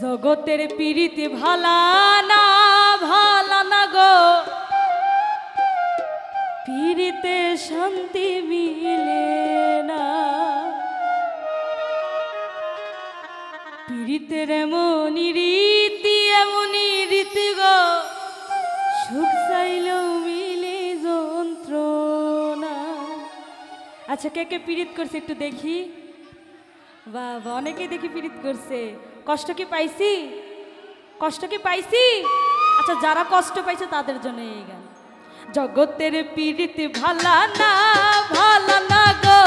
জগতের পীড়িতে ভালা না গো, পীড়িতে শান্তি মিলে না। পীড়িতের এমনই রীতি গো, সুখ চাইলেও মিলে যন্ত্রণা। আচ্ছা, কে কে পীড়িত করছে একটু দেখি। বাবা, অনেকেই দেখি পীড়িত করছে। কষ্ট কি পাইছি? কষ্ট কি পাইছি? আচ্ছা, যারা কষ্ট পাইছে তাদের জন্য এই গান। জগতের পীড়িত ভালা না গো,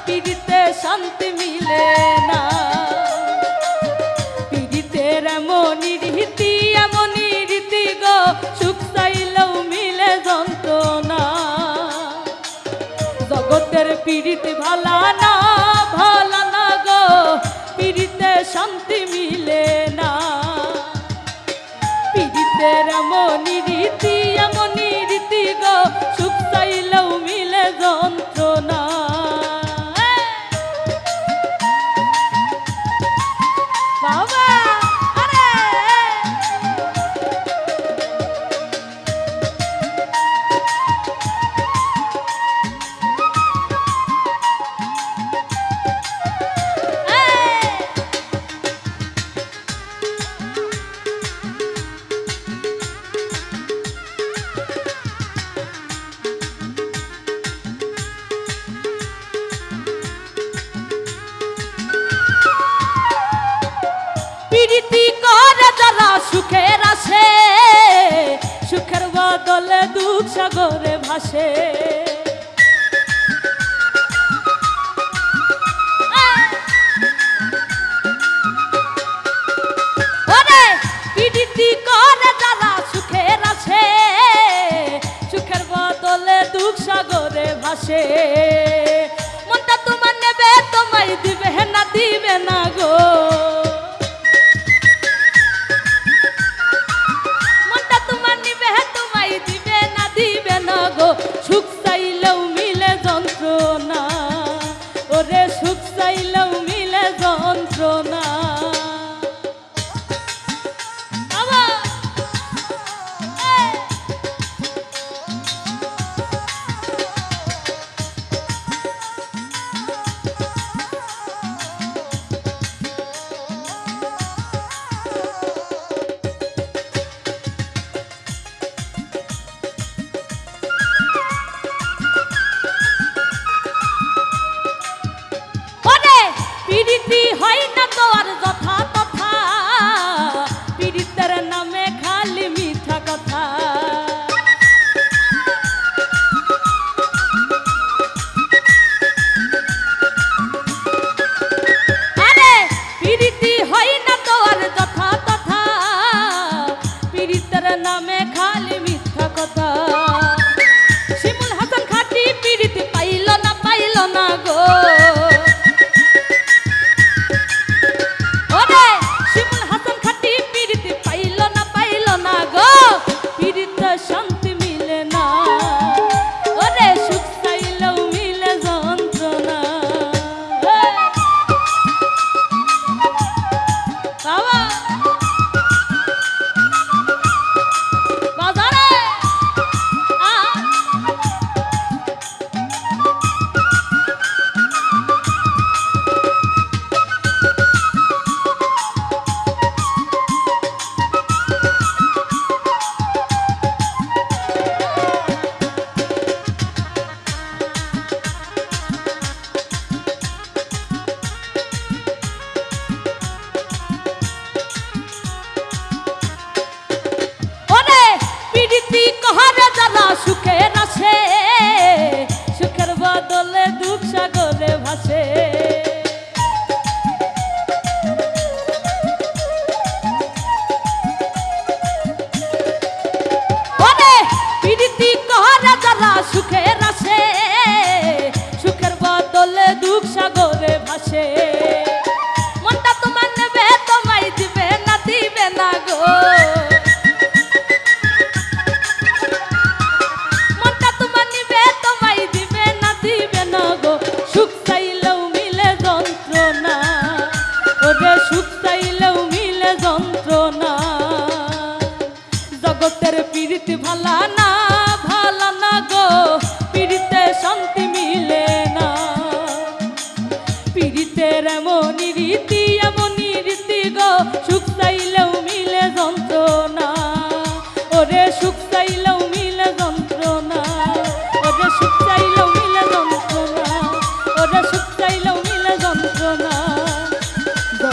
পীড়িতে শান্তি মিলে না। পীড়িতের এমনই রীতি গো, সুখ চাইলেও মিলে যন্ত্রণা। জগতের পীড়িত ভালা না গো, পীড়িতে শান্তি মিলে না। পীড়িতের এমনই রীতি গো, সুখ চাইলেও মিলে যন্ত্রণা। বাবা প্রীতি করে যারা সুখের আসে, সুখের বদলে দুঃখ সাগরে ভাসে। প্রীতি করে যারা সুখের আসে, সুখের বদলে দুঃখ সাগরে ভাসে। মনটা তোমার নেবে, তোমায় দিবে না গো। সুখ চাইলেও মিলে যন্ত্রণা, ওরে সুখ চাইলেও মিলে যন্ত্রণা।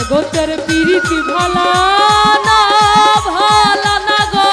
গো তোর পিরিতি ভালা না গো